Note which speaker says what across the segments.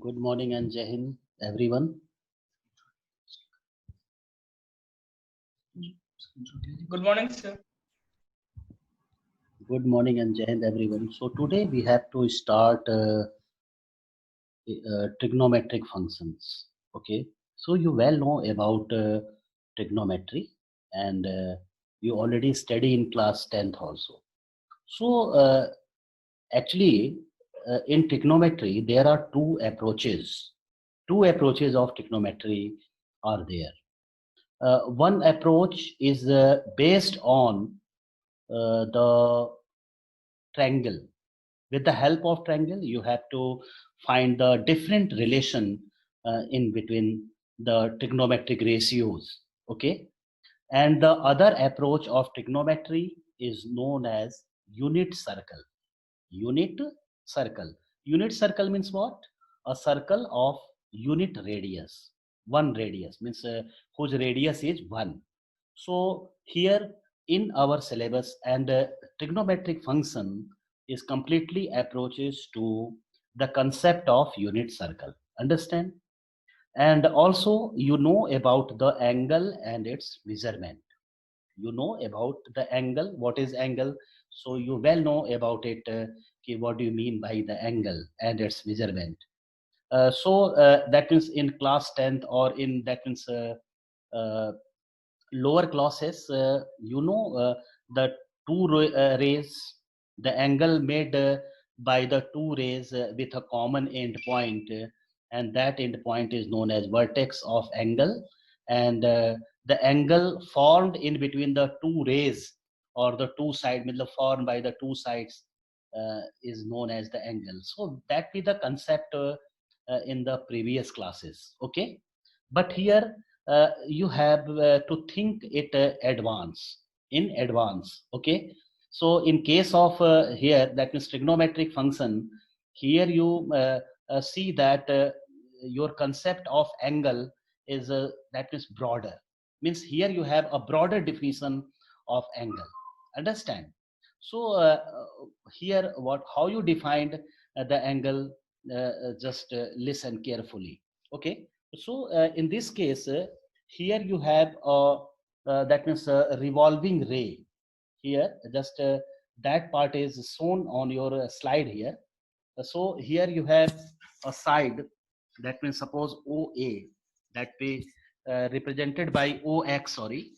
Speaker 1: Good morning and Jai Hind, everyone.
Speaker 2: Good morning, sir.
Speaker 1: Good morning and Jai Hind, everyone. So today we have to start trigonometric functions. Okay. So you well know about trigonometry, and you already study in class 10th also. So actually, in trigonometry there are two approaches. Two approaches of trigonometry are there. One approach is based on the triangle. With the help of triangle, you have to find the different relation in between the trigonometric ratios. Okay, and the other approach of trigonometry is known as unit circle. Unit circle. Unit circle means what? A circle of unit radius. One radius means whose radius is one. So here in our syllabus, and trigonometric function is completely approaches to the concept of unit circle. Understand? And also you know about the angle and its measurement. You know about the angle. What is angle? So you well know about it. Okay, what do you mean by the angle and its measurement? So that means in class 10th, or in that means uh, lower classes, you know the rays, the angle made by the two rays with a common end point, and that end point is known as vertex of angle, and the angle formed in between the two rays, or the two sides, formed by the two sides, is known as the angle. So that be the concept in the previous classes. Okay, but here you have to think it advance in advance. Okay, so in case of here, that means trigonometric function, here you see that your concept of angle is that is broader, means here you have a broader definition of angle. Understand? So here what, how you defined the angle, just listen carefully. Okay, so in this case, here you have that means a revolving ray. Here, just that part is shown on your slide here. So here you have a side, that means suppose OA, that be represented by OX, sorry,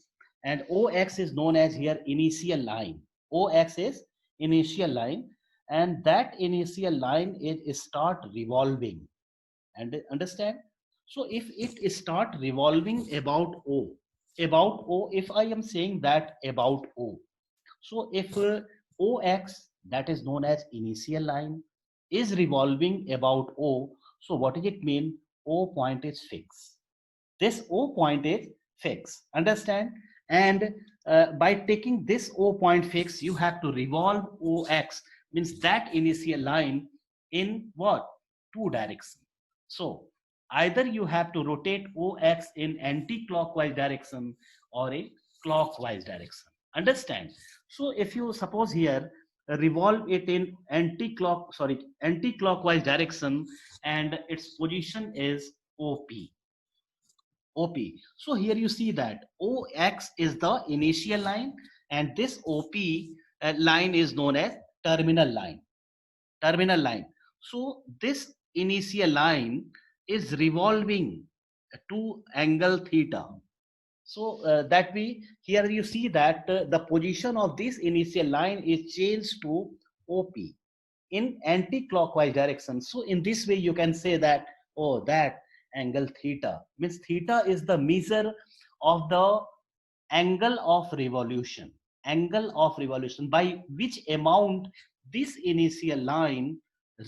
Speaker 1: and OX is known as here initial line. OX is initial line, and that initial line is start revolving. And understand? So if it start revolving about O, if I am saying that about O, so if OX, that is known as initial line, is revolving about O, so what does it mean? O point is fixed. This O point is fixed. Understand? And by taking this O point fixed, you have to revolve OX, means that initial line, in what? Two directions. So either you have to rotate OX in anti-clockwise direction or in clockwise direction. Understand? So if you suppose here revolve it in anti-clockwise direction, and its position is OP. OP. So here you see that OX is the initial line, and this OP line is known as terminal line. Terminal line. So this initial line is revolving to angle theta. So that we, here you see that the position of this initial line is changed to OP in anti-clockwise direction. So in this way you can say that, oh, that angle theta, means theta is the measure of the angle of revolution. Angle of revolution by which amount this initial line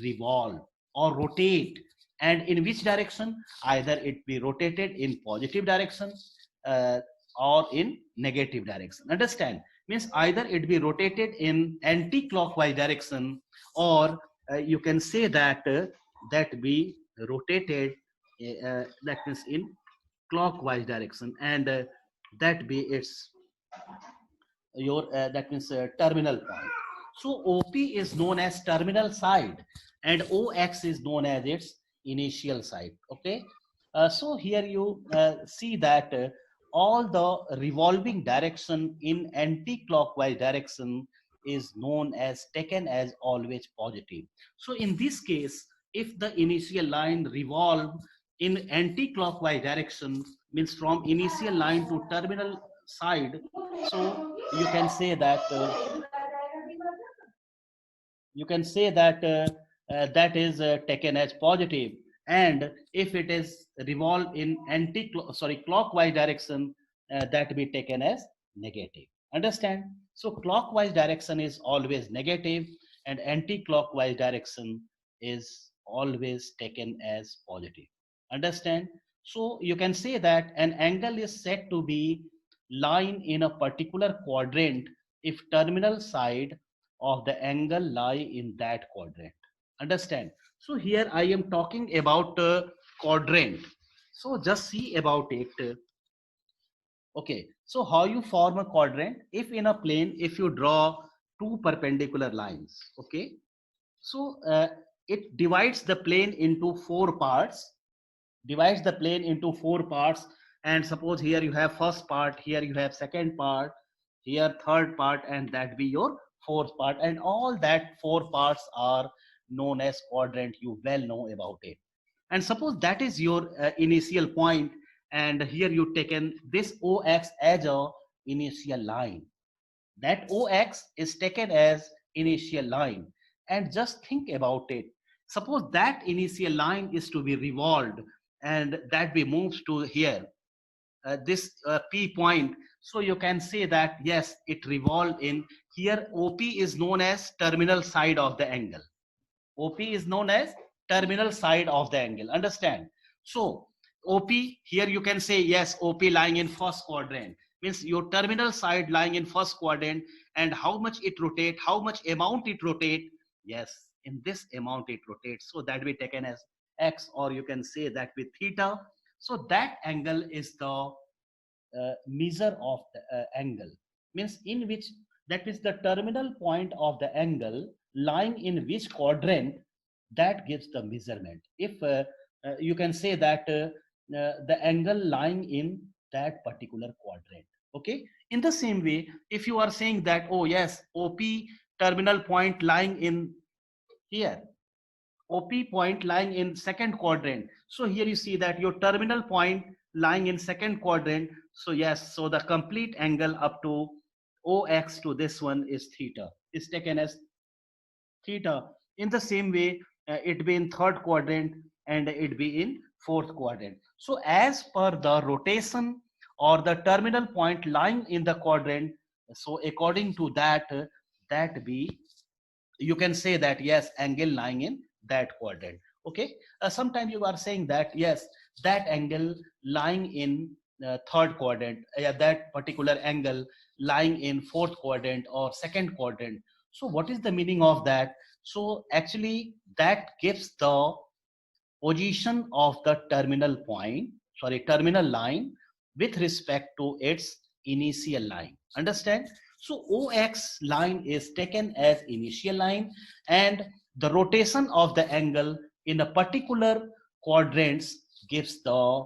Speaker 1: revolve or rotate, and in which direction? Either it be rotated in positive direction uh, or in negative direction. Understand? Means either it be rotated in anti-clockwise direction, or you can say that that be rotated, that means in clockwise direction, and that be its your that means terminal point. So OP is known as terminal side, and OX is known as its initial side. Okay, so here you see that all the revolving direction in anti-clockwise direction is known as taken as always positive. So in this case, if the initial line revolve in anti-clockwise direction, means from initial line to terminal side, so you can say that that is taken as positive, and if it is revolve in clockwise direction, that be taken as negative. Understand? So clockwise direction is always negative and anti-clockwise direction is always taken as positive. Understand? So you can say that an angle is said to be line in a particular quadrant if terminal side of the angle lie in that quadrant. Understand? So here I am talking about quadrant. So just see about it. Okay, so how you form a quadrant? If in a plane, if you draw two perpendicular lines, okay, so it divides the plane into four parts, divides the plane into four parts, and suppose here you have first part, here you have second part, here third part, and that be your fourth part, and all that four parts are known as quadrant. You well know about it. And suppose that is your initial point, and here you taken this ox as a initial line. That ox is taken as initial line, and just think about it. Suppose that initial line is to be revolved and that we moves to here, this p point. So you can say that yes, it revolved in here. OP is known as terminal side of the angle. OP is known as terminal side of the angle. Understand? So OP, here you can say yes, OP lying in first quadrant, means your terminal side lying in first quadrant, and how much it rotate, how much amount it rotate. Yes, in this amount it rotates. So that be taken as X, or you can say that with theta. So that angle is the measure of the angle, means in which, that is the terminal point of the angle lying in which quadrant, that gives the measurement. If you can say that the angle lying in that particular quadrant. Okay, in the same way, if you are saying that, oh yes, OP terminal point lying in here, OP point lying in second quadrant. So here you see that your terminal point lying in second quadrant. So yes, so the complete angle up to OX to this one is theta, is taken as theta. In the same way, it be in third quadrant and it be in fourth quadrant. So as per the rotation or the terminal point lying in the quadrant, so according to that, that be, you can say that yes, angle lying in that quadrant. Okay, sometimes you are saying that yes, that angle lying in third quadrant, yeah, that particular angle lying in fourth quadrant or second quadrant. So what is the meaning of that? So actually that gives the position of the terminal point, sorry, terminal line with respect to its initial line. Understand? So OX line is taken as initial line, and the rotation of the angle in a particular quadrants gives the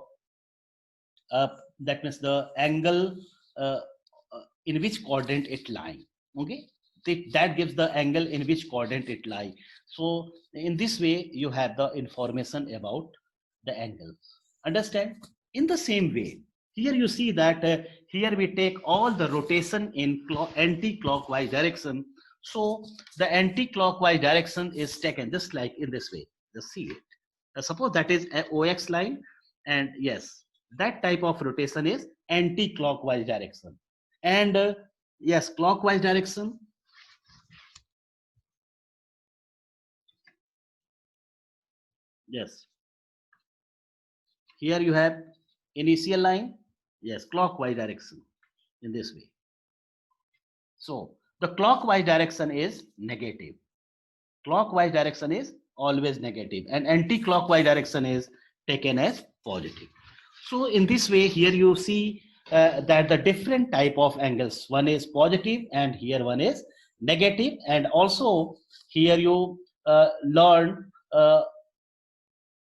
Speaker 1: that means the angle uh, in which quadrant it lie. Okay, that gives the angle in which quadrant it lie. So in this way you have the information about the angle. Understand? In the same way, here you see that here we take all the rotation in anti-clockwise direction. So the anti-clockwise direction is taken just like in this way. Just see it. Suppose that is a OX line, and yes, that type of rotation is anti-clockwise direction. And yes, clockwise direction, yes, here you have initial line, yes, clockwise direction in this way. So the clockwise direction is negative. Clockwise direction is always negative, and anti-clockwise direction is taken as positive. So in this way, here you see that the different type of angles, one is positive and here one is negative, and also here you learn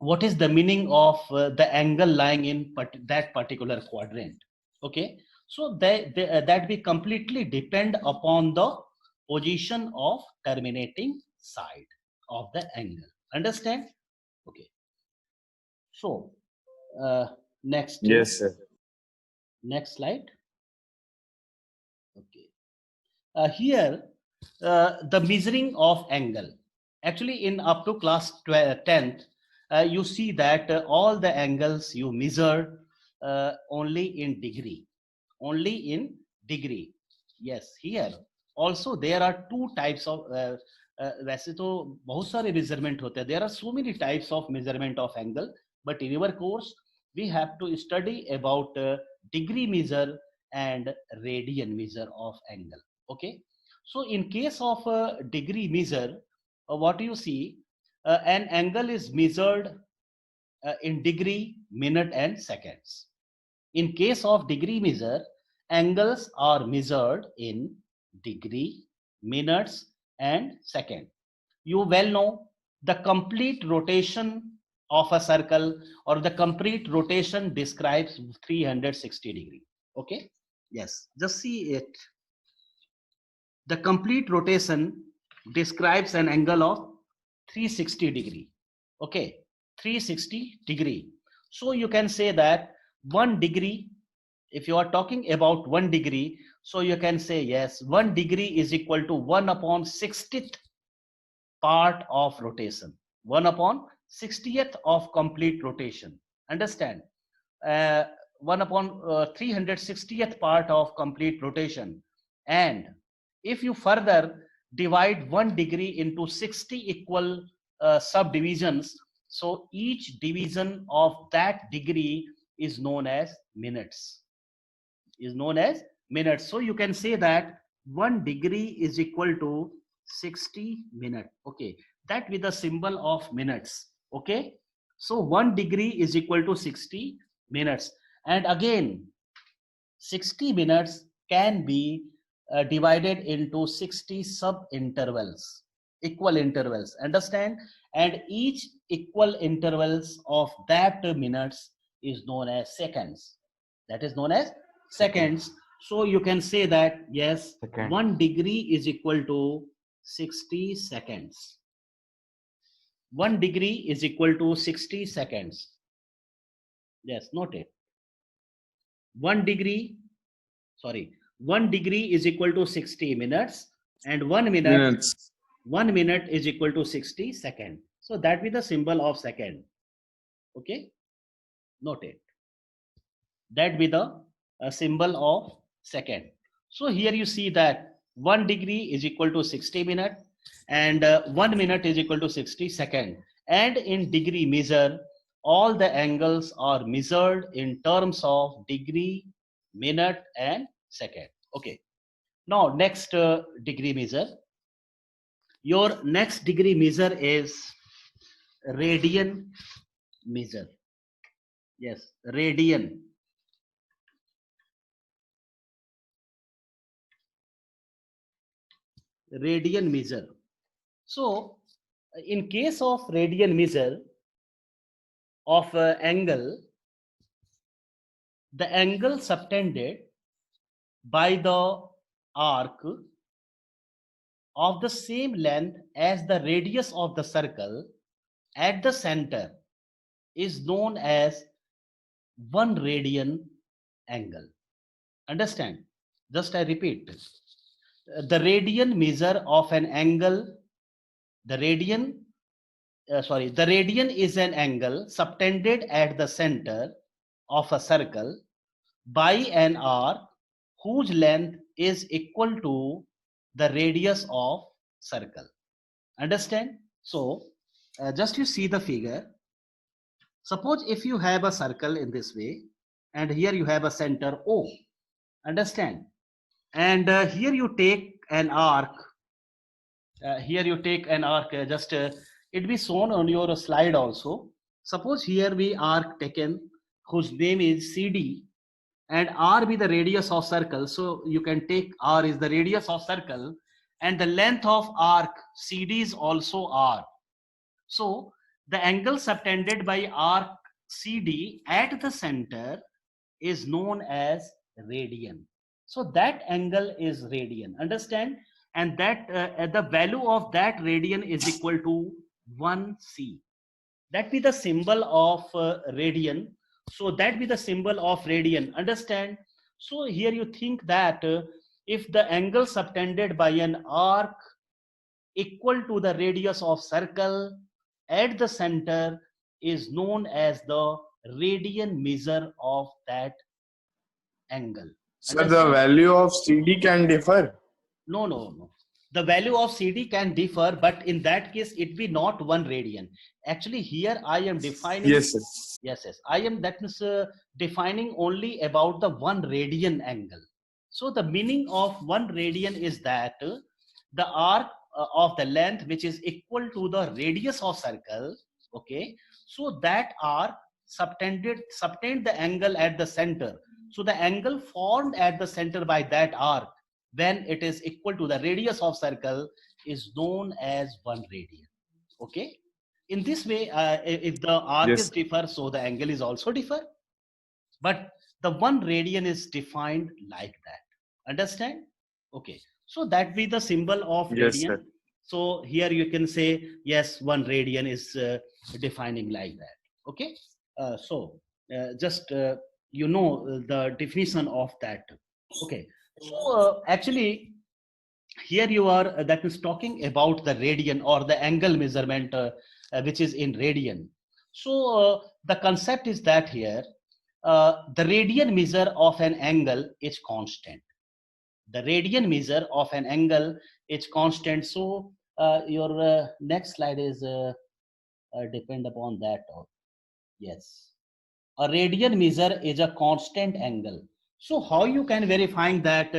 Speaker 1: what is the meaning of the angle lying in that particular quadrant. Okay, so that we completely depend upon the position of terminating side of the angle. Understand? Okay, so next
Speaker 3: Yes, sir.
Speaker 1: next slide. Okay, here the measuring of angle, actually in up to class 10th, you see that all the angles you measure only in degree, only in degree. Yes, here also there are two types of वैसे तो बहुत सारे measurement होते हैं. There are so many types of measurement of angle, but in our course we have to study about degree measure and radian measure of angle. Okay, so in case of a degree measure, what you see, an angle is measured in degree, minute and seconds. In case of degree measure, angles are measured in degree, minutes and second. You well know the complete rotation of a circle or the complete rotation describes 360 degree. Okay, yes, just see it. The complete rotation describes an angle of 360 degree. Okay, 360 degree. So you can say that 1 degree, if you are talking about 1 degree, so you can say yes, 1 degree is equal to 1 upon 60th part of rotation, 1 upon 60th of complete rotation. Understand? 1 upon 360th part of complete rotation. And if you further divide 1 degree into 60 equal subdivisions, so each division of that degree is known as minutes, is known as minutes. So you can say that 1 degree is equal to 60 minutes. Okay, that with the symbol of minutes. Okay, so 1 degree is equal to 60 minutes. And again, 60 minutes can be divided into 60 sub intervals, equal intervals. Understand? And each equal intervals of that minutes is known as seconds. That is known as seconds. So you can say that yes,
Speaker 3: Second.
Speaker 1: 1 degree is equal to 60 seconds. 1 degree is equal to 60 seconds. Yes, note it. 1 degree, sorry, 1 degree is equal to 60 minutes, and 1 minute is equal to 60 seconds. So that with the symbol of second. Okay, note it. That with the symbol of second. So here you see that 1 degree is equal to 60 minutes and 1 minute is equal to 60 seconds. And in degree measure, all the angles are measured in terms of degree, minute and second. Okay, now next degree measure. Your next degree measure is radian measure. Yes, radian. Radian measure. So in case of radian measure of angle, the angle subtended by the arc of the same length as the radius of the circle at the center is known as 1 radian angle. Understand? Just I repeat. The radian measure of an angle, the radian is an angle subtended at the center of a circle by an arc whose length is equal to the radius of circle. Understand? So just you see the figure. Suppose if you have a circle in this way and here you have a center O. Understand? And here you take an arc. Here you take an arc, just it be shown on your slide also. Suppose here we arc taken whose name is CD and R be the radius of circle. So you can take R is the radius of circle and the length of arc CD is also R. So the angle subtended by arc CD at the center is known as radian. So that angle is radian, understand? And that the value of that radian is equal to 1c. That be the symbol of radian. So that be the symbol of radian, understand? So here you think that if the angle subtended by an arc equal to the radius of circle at the center is known as the radian measure of that angle.
Speaker 3: Sir, the value of CD can differ.
Speaker 1: No. The value of CD can differ, but in that case, it be not 1 radian. Actually, here I am defining.
Speaker 3: Yes, sir.
Speaker 1: Yes. I am that means defining only about the 1 radian angle. So the meaning of 1 radian is that the arc of the length which is equal to the radius of circle. Okay. So that arc subtend the angle at the center. So the angle formed at the center by that arc when it is equal to the radius of circle is known as 1 radian. Okay. In this way, if the arc is differ, so the angle is also differ. But the 1 radian is defined like that. Understand? Okay. So that be the symbol of radian.
Speaker 3: Yes, sir.
Speaker 1: So here you can say, yes, 1 radian is defining like that. Okay. Just you know the definition of that. Okay. So actually, here you are that is talking about the radian or the angle measurement, which is in radian. So the concept is that here the radian measure of an angle is constant. The radian measure of an angle is constant. So your next slide is depend upon that. Yes, a radian measure is a constant angle. So how you can verify that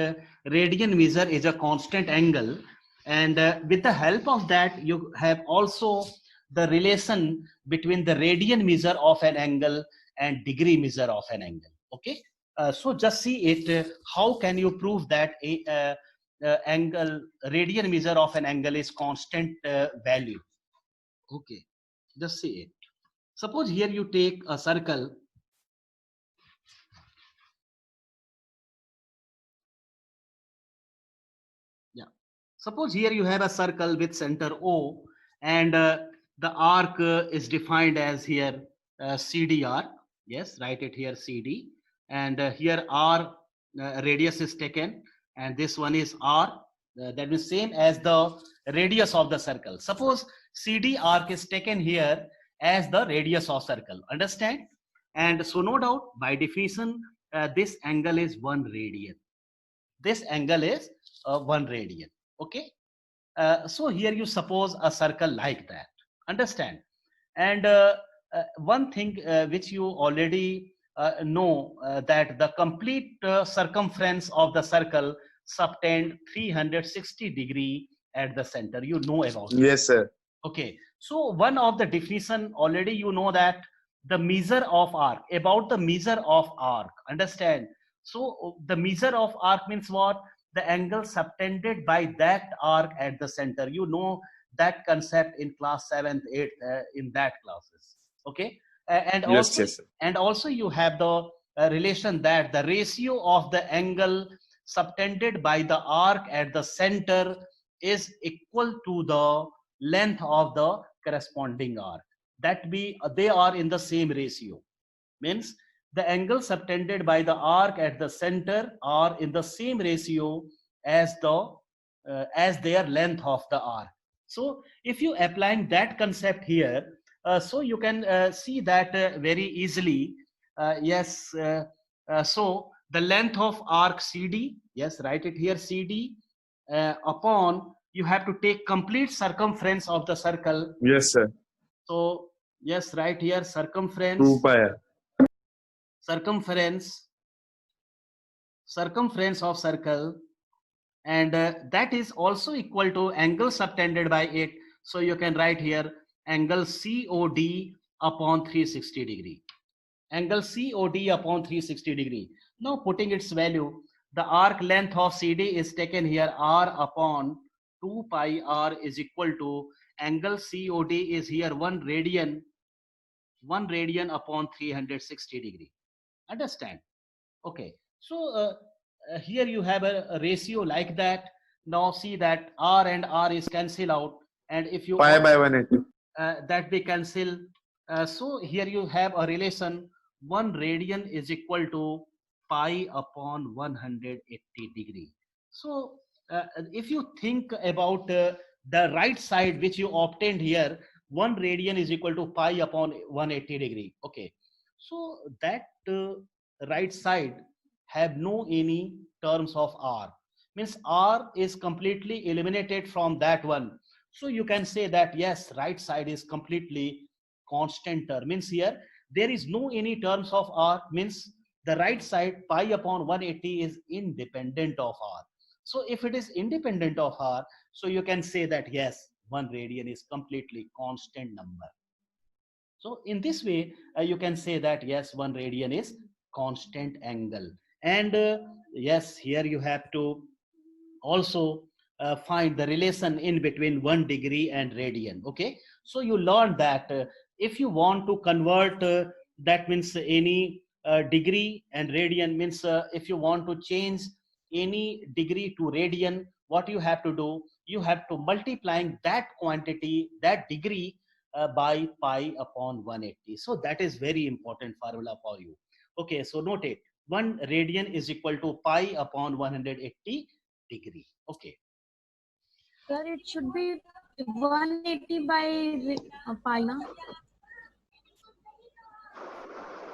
Speaker 1: radian measure is a constant angle, and with the help of that you have also the relation between the radian measure of an angle and degree measure of an angle. Okay. So just see it. How can you prove that a angle radian measure of an angle is constant value? Okay. Just see it. Suppose here you take a circle. Yeah. Suppose here you have a circle with center O, and the arc is defined as here CD arc. Yes, write it here CD. And here R radius is taken, and this one is R. That is same as the radius of the circle. Suppose CD arc is taken here as the radius of circle. Understand? And so no doubt by definition, this angle is 1 radian. This angle is 1 radian. Okay. So here you suppose a circle like that. Understand? And one thing which you already know that the complete circumference of the circle subtend 360 degree at the center. You know about it.
Speaker 3: Yes, sir.
Speaker 1: Okay. So one of the definition already you know that the measure of arc, about the measure of arc. Understand? So the measure of arc means what? The angle subtended by that arc at the center. You know that concept in class 7th, 8th, in that classes. Okay. And
Speaker 3: Yes,
Speaker 1: also,
Speaker 3: yes, sir.
Speaker 1: and also you have the relation that the ratio of the angle subtended by the arc at the center is equal to the length of the corresponding arc. That be they are in the same ratio. Means the angle subtended by the arc at the center are in the same ratio as the as their length of the arc. So if you applying that concept here, so you can see that very easily. Yes. So the length of arc CD, yes, write it here CD upon you have to take complete circumference of the circle.
Speaker 3: Yes, sir.
Speaker 1: So yes, right here circumference.
Speaker 3: 2 pi.
Speaker 1: Circumference of circle, and that is also equal to angle subtended by it. So you can write here angle COD upon 360 degree. Angle COD upon 360 degree. Now putting its value, the arc length of CD is taken here R upon 2 pi R is equal to angle COD is here 1 radian upon 360 degree. Understand? Okay. So here you have a ratio like that. Now see that R and R is cancel out, and if you
Speaker 3: Pi by 180.
Speaker 1: that they cancel. So here you have a relation 1 radian is equal to pi upon 180 degree. So if you think about the right side which you obtained here, 1 radian is equal to pi upon 180 degree. Okay. So that right side have no any terms of R. Means R is completely eliminated from that one. So you can say that yes, right side is completely constant term. Means here there is no any terms of R. Means the right side pi upon 180 is independent of R. So if it is independent of R, so you can say that yes, 1 radian is completely constant number. So in this way, you can say that yes, 1 radian is constant angle. And yes, here you have to also find the relation in between 1 degree and radian. Okay, so you learn that if you want to convert that means any degree and radian, means if you want to change any degree to radian, what you have to do, you have to multiplying that quantity, that degree by pi upon 180. So that is very important formula for you. Okay, so note it, 1 radian is equal to pi upon 180 degree. Okay.
Speaker 4: Sir, it should be 180 by pi, na?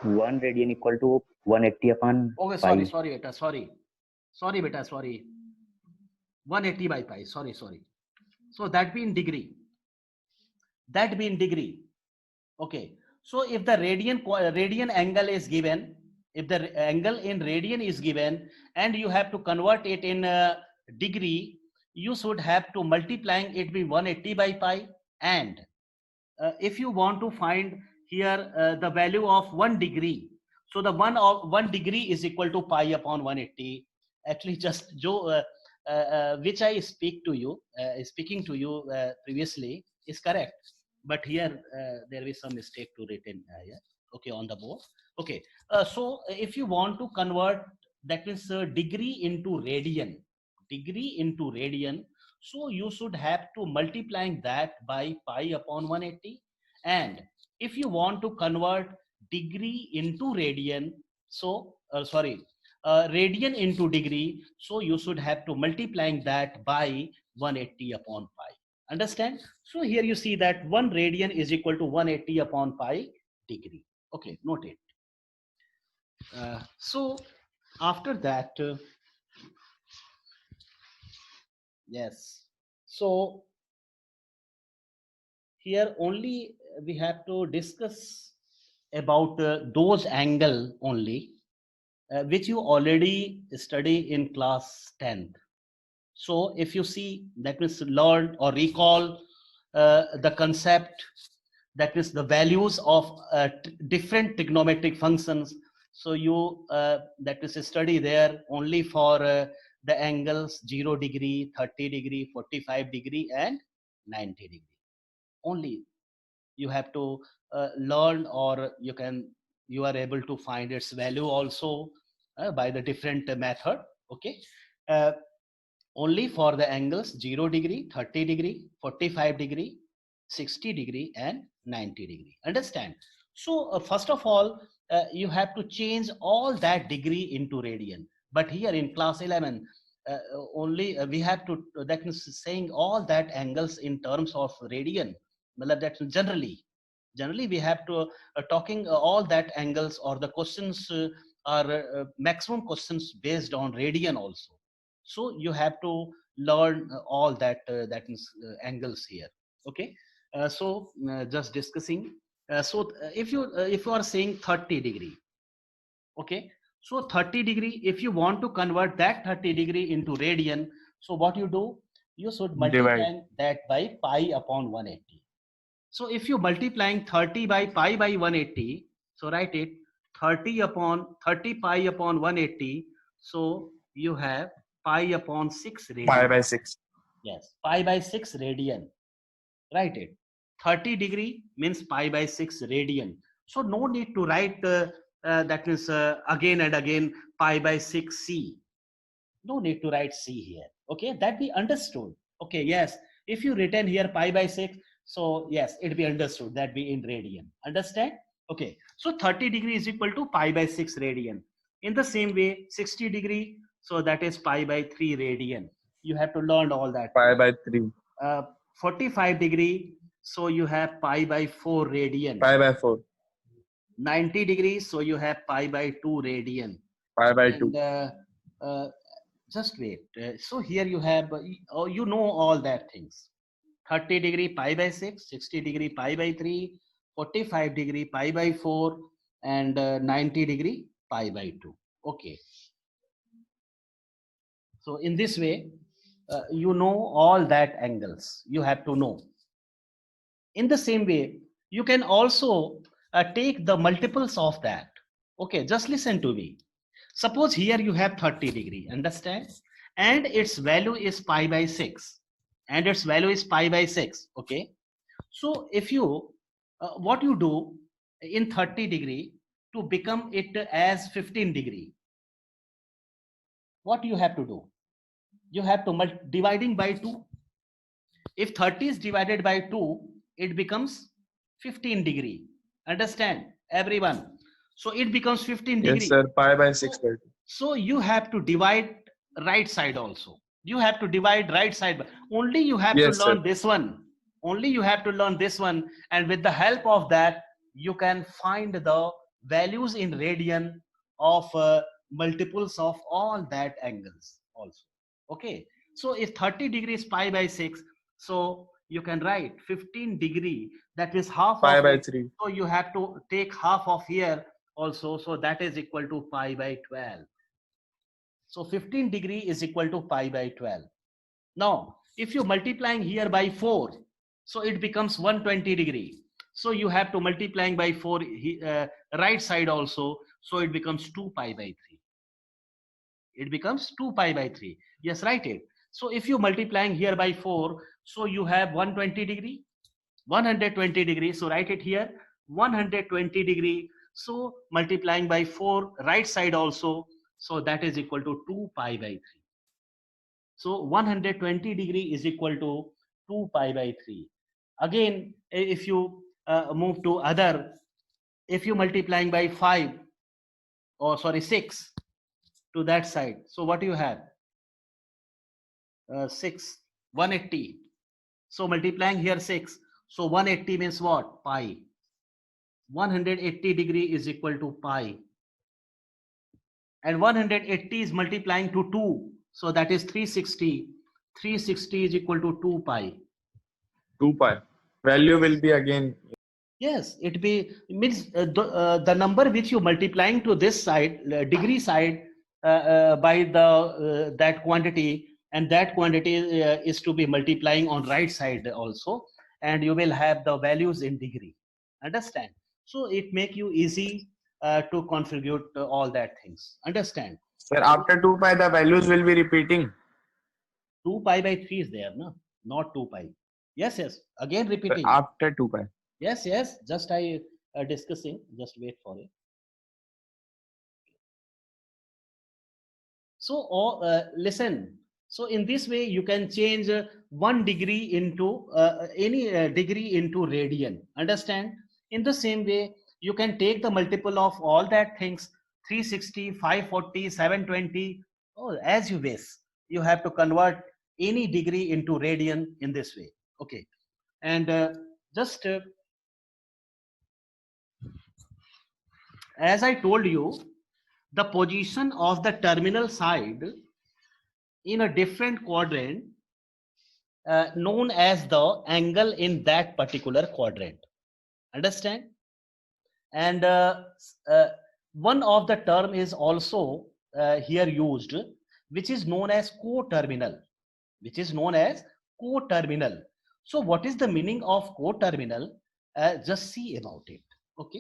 Speaker 5: 1 radian equal to 180 upon
Speaker 1: Okay,
Speaker 5: pi.
Speaker 1: sorry, beta, sorry, beta, sorry. 180 by pi, sorry. So that be in degree. Okay. So if the radian angle is given, if the angle in radian is given, and you have to convert it in degree, you should have to multiplying it by 180 by pi. And if you want to find here the value of 1 degree, so the 1 degree is equal to pi upon 180. Actually, just Joe, which I speaking to you previously is correct, but here there is some mistake to written here. Okay, on the board. Okay, so if you want to convert that means degree into radian, so you should have to multiplying that by pi upon 180. And if you want to convert degree into radian, so radian into degree, so you should have to multiplying that by 180 upon pi. Understand? So here you see that 1 radian is equal to 180 upon pi degree. Okay, note it. So after that, yes, so here only we have to discuss about those angle only which you already study in class 10th. So if you see, that means learn or recall the concept, that is the values of different trigonometric functions. So you that is study there only for the angles 0 degree, 30 degree, 45 degree and 90 degree. Only you have to learn, or you are able to find its value also by the different method. Okay, only for the angles 0 degree, 30 degree, 45 degree, 60 degree and 90 degree. Understand? So first of all, you have to change all that degree into radian. But here in class 11, only we have to, that means saying all that angles in terms of radian. That's generally we have to talking all that angles, or the questions are maximum questions based on radian also. So you have to learn all that angles here. Okay, so just discussing. So if you are saying 30 degree, okay, so 30 degree, if you want to convert that 30 degree into radian, so what you do, you should multiply that by pi upon 180. So if you multiplying 30 by pi by 180, so write it 30 pi upon 180. So you have pi upon 6 radian.
Speaker 3: Pi by 6.
Speaker 1: Yes, pi by 6 radian. Write it. 30 degree means pi by 6 radian. So no need to write that means again and again pi by 6 c. No need to write c here. Okay, that be understood. Okay, yes, if you written here pi by 6, so yes, it be understood that be in radian. Understand? Okay, so 30 degree is equal to pi by 6 radian. In the same way, 60 degree, so that is pi by 3 radian. You have to learn all that.
Speaker 3: Pi by 3.
Speaker 1: 45 degree, so you have pi by 4 radian.
Speaker 3: Pi by 4.
Speaker 1: 90 degrees, so you have pi by 2 radian.
Speaker 3: Pi by
Speaker 1: And
Speaker 3: 2.
Speaker 1: just wait. So here you have, you know all that things. 30 degree pi by 6, 60 degree pi by 3, 45 degree pi by 4, and 90 degree pi by 2. Okay. So in this way, you know all that angles. You have to know. In the same way, you can also take the multiples of that. Okay, just listen to me. Suppose here you have 30 degree, understand? And its value is pi by 6. And its value is pi by 6. Okay. So if you, what you do in 30 degree to become it as 15 degree, what you have to do? You have to dividing by 2. If 30 is divided by 2, it becomes 15 degree. Understand, everyone? So it becomes 15 degree.
Speaker 3: Yes, sir. Pi by 6 by 2.
Speaker 1: So you have to divide right side also. You have to divide right side. Only you have
Speaker 3: Yes,
Speaker 1: to learn
Speaker 3: sir.
Speaker 1: this one. Only you have to learn this one. And with the help of that, you can find the values in radian of multiples of all that angles also. Okay. So if 30 degrees pi by 6, so you can write 15 degree, that is half
Speaker 3: Pi
Speaker 1: of
Speaker 3: by
Speaker 1: it.
Speaker 3: 3.
Speaker 1: So you have to take half of here also. So that is equal to pi by 12. So 15 degree is equal to pi by 12. Now, if you multiplying here by 4, so it becomes 120 degree. So you have to multiplying by 4 right side also. So it becomes 2 pi by 3. It becomes 2 pi by 3. Yes, write it. So if you multiplying here by 4, so you have 120 degree, 120 degree. So write it here, 120 degree. So multiplying by 4 right side also. So that is equal to 2 pi by 3. So 120 degree is equal to 2 pi by 3. Again, if you move to other, if you multiplying by 5, or sorry 6 to that side, so what you have? 6, 180. So multiplying here 6. So 180 means what? Pi. 180 degree is equal to pi. And 180 is multiplying to 2. So that is 360. 360 is equal to 2 pi.
Speaker 3: 2 pi. Value will be again.
Speaker 1: Yes, it means the number which you multiplying to this side, degree side, by the that quantity, and that quantity is to be multiplying on right side also, and you will have the values in degree. Understand? So it make you easy to configure all that things. Understand?
Speaker 3: Sir, after 2 pi, the values will be repeating.
Speaker 1: 2 pi by 3 is there, no? Not 2 pi. Yes, yes. Again
Speaker 3: Sir,
Speaker 1: repeating.
Speaker 3: after 2 pi.
Speaker 1: Yes, yes. Just I discussing. Just wait for it. So, listen. So in this way, you can change 1 degree into any degree into radian. Understand? In the same way, you can take the multiple of all that things, 360, 540, 720, as you wish. You have to convert any degree into radian in this way. Okay. And just as I told you, the position of the terminal side in a different quadrant known as the angle in that particular quadrant. Understand? And one of the term is also here used, which is known as coterminal. Which is known as coterminal. So what is the meaning of coterminal? Just see about it. Okay.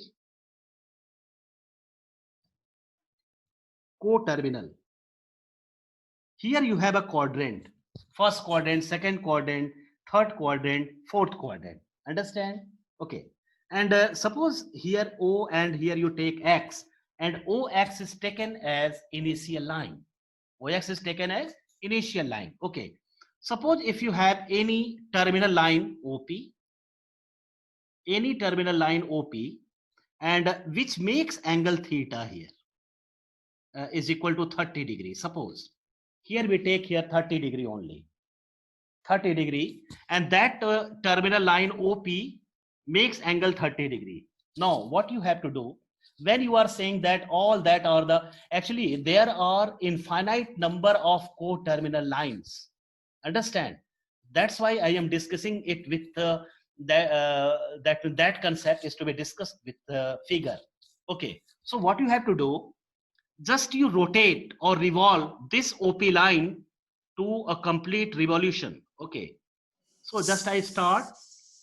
Speaker 1: Coterminal. Here you have a quadrant, first quadrant, second quadrant, third quadrant, fourth quadrant. Understand? Okay. And suppose here O and here you take X, and OX is taken as initial line. OX is taken as initial line. Okay. Suppose if you have any terminal line OP, and which makes angle theta here is equal to 30 degrees. Suppose here we take here 30 degree only, 30 degree, and that terminal line OP makes angle 30 degree. Now what you have to do, when you are saying that all that are the, actually there are infinite number of co-terminal lines. Understand? That's why I am discussing it with that concept is to be discussed with the figure. Okay, so what you have to do, just you rotate or revolve this OP line to a complete revolution. Okay, so just I start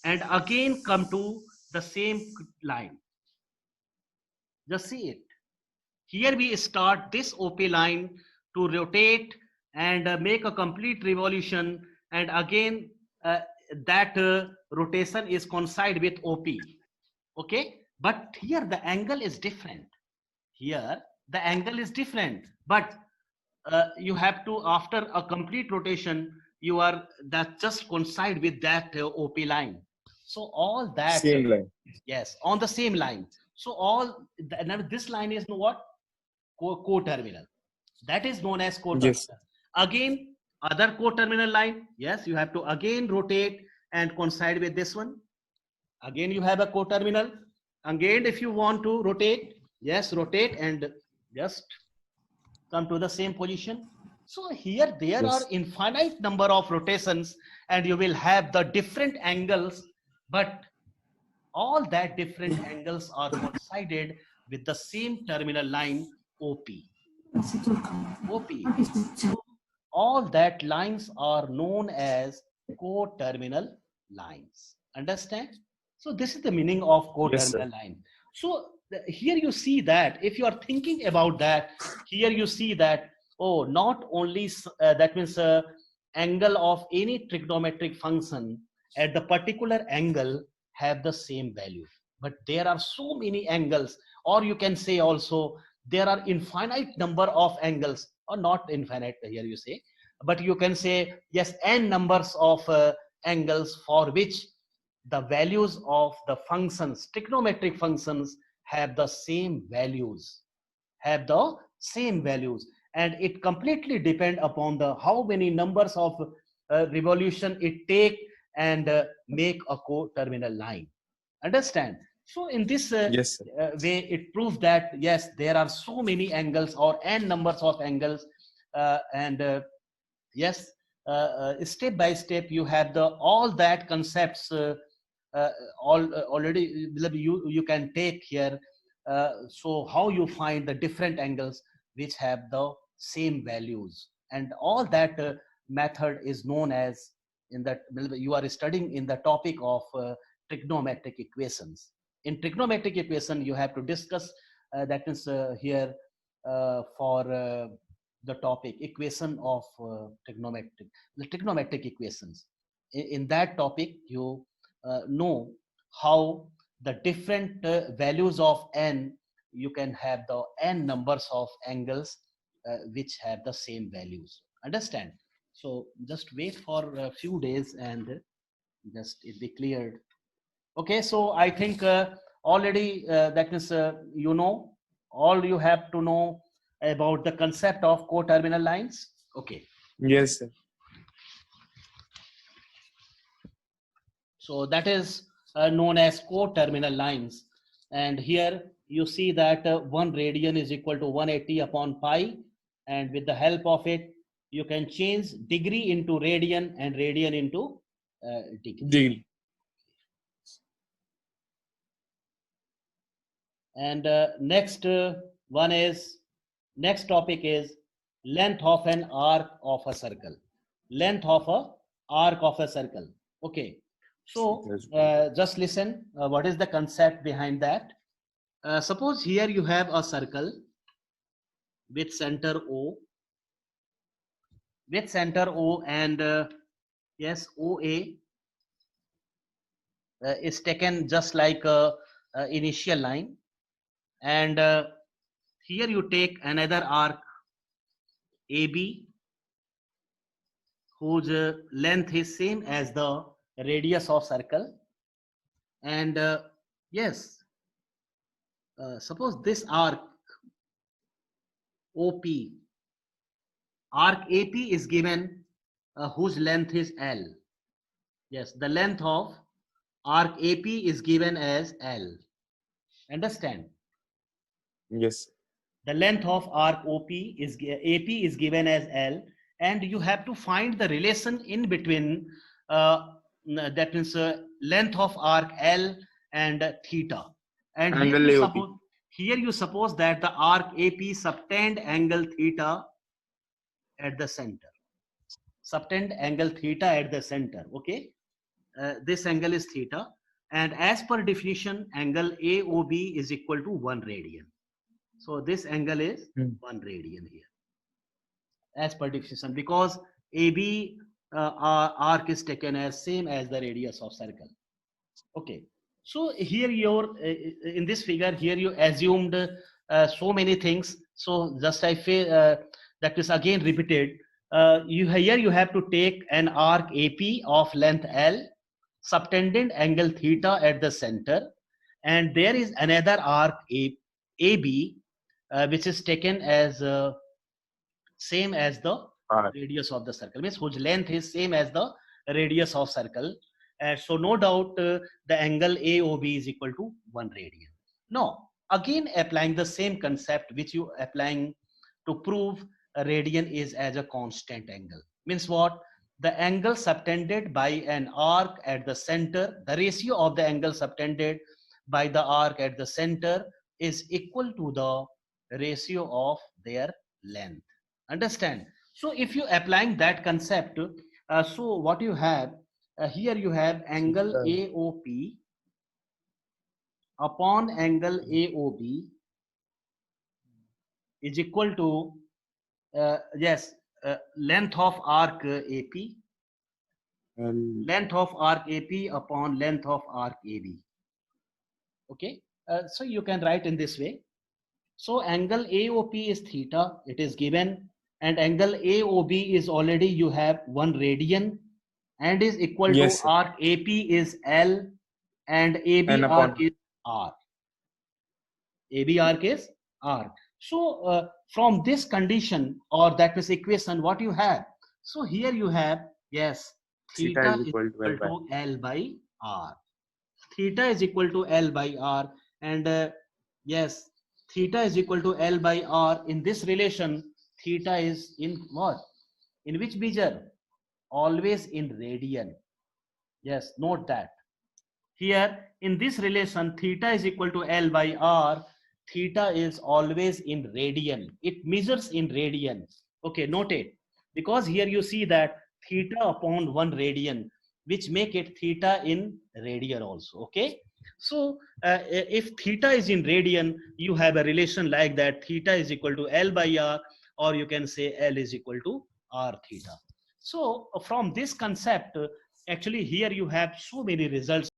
Speaker 1: and again come to the same line. Just see it. Here we start this OP line to rotate and make a complete revolution, and again that rotation is coincide with OP. Okay, but here the angle is different. Here the angle is different, but you have to, after a complete rotation, you are that just coincide with that OP line. So all that
Speaker 3: Same line.
Speaker 1: yes, on the same line. So all now this line is what? Co-terminal. That is known as co-terminal.
Speaker 3: Yes.
Speaker 1: Again, other co-terminal line. Yes, you have to again rotate and coincide with this one. Again, you have a co-terminal. Again, if you want to rotate, yes, rotate and just come to the same position. So here there
Speaker 3: Yes.
Speaker 1: are infinite number of rotations, and you will have the different angles, but all that different angles are coincided with the same terminal line OP. OP. So all that lines are known as co-terminal lines. Understand? So this is the meaning of co-terminal line. So here you see that if you are thinking about that, here you see that, oh, not only that means angle of any trigonometric function at the particular angle have the same value, but there are so many angles, or you can say also there are infinite number of angles, or not infinite here you say, but you can say yes, n numbers of angles for which the values of the functions, trigonometric functions, have the same values, and it completely depend upon the how many numbers of revolution it take and make a co-terminal line. Understand? So in this
Speaker 3: Yes, sir.
Speaker 1: way, it proves that yes, there are so many angles or n numbers of angles, and yes, step by step you have the all that concepts already you can take here. So how you find the different angles which have the same values, and all that method is known as, in that you are studying in the topic of trigonometric equations. In trigonometric equation you have to discuss that is here for the topic equation of the trigonometric equations. In that topic you know how the different values of n, you can have the n numbers of angles which have the same values. Understand? So just wait for a few days and just it be cleared. Okay, so I think already that is you know, all you have to know about the concept of co-terminal lines. Okay,
Speaker 3: Yes, sir.
Speaker 1: so that is known as co-terminal lines, and here you see that 1 radian is equal to 180 upon pi, and with the help of it you can change degree into radian and radian into degree.
Speaker 3: Degree.
Speaker 1: And next one is, next topic is length of an arc of a circle. Length of a arc of a circle. Okay, so just listen, what is the concept behind that? Suppose here you have a circle with center O, and yes, OA, is taken just like a initial line, and here you take another arc AB whose length is same as the radius of circle, and yes, suppose this arc OP, arc AP is given whose length is L. Yes, the length of arc AP is given as L. Understand?
Speaker 3: Yes.
Speaker 1: The length of arc AP is given as L, and you have to find the relation in between, that means length of arc L and theta. And here
Speaker 3: Angle
Speaker 1: you,
Speaker 3: AOP.
Speaker 1: here you suppose that the arc AP subtend angle theta at the center. Subtend angle theta at the center. Okay, this angle is theta, and as per definition, angle AOB is equal to 1 radian. So this angle is 1 radian here, as per definition, because AB arc is taken as same as the radius of circle. Okay, so here your in this figure here you assumed so many things. So just I feel that is again repeated. Here you have to take an arc AP of length L, subtended angle theta at the center, and there is another arc AB which is taken as same as the radius of the circle, means whose length is same as the radius of circle. So no doubt the angle AOB is equal to 1 radian. Now again applying the same concept which you applying to prove a radian is as a constant angle, means what? The angle subtended by an arc at the center, the ratio of the angle subtended by the arc at the center is equal to the ratio of their length. Understand? So if you applying that concept, so what you have here, you have angle AOP upon angle AOB is equal to yes, length of arc AP, length of arc AP upon length of arc AB. Okay, so you can write in this way. So angle AOP is theta, it is given, and angle AOB is already you have 1 radian and is equal
Speaker 3: Yes,
Speaker 1: to
Speaker 3: sir.
Speaker 1: arc AP is L and AB
Speaker 3: N
Speaker 1: arc
Speaker 3: upon.
Speaker 1: is R. AB arc is R. So from this condition, or that is equation, what you have? So here you have, yes, theta is equal to L by R. Theta is equal to L by R, and yes, theta is equal to L by R. In this relation, theta is in what? In which measure? Always in radian. Yes, note that. Here in this relation, theta is equal to L by R. Theta is always in radian. It measures in radian. Okay, note it. Because here you see that theta upon 1 radian, which make it theta in radian also. Okay. So if theta is in radian, you have a relation like that. Theta is equal to L by R, or you can say L is equal to R theta. So from this concept, actually here you have so many results.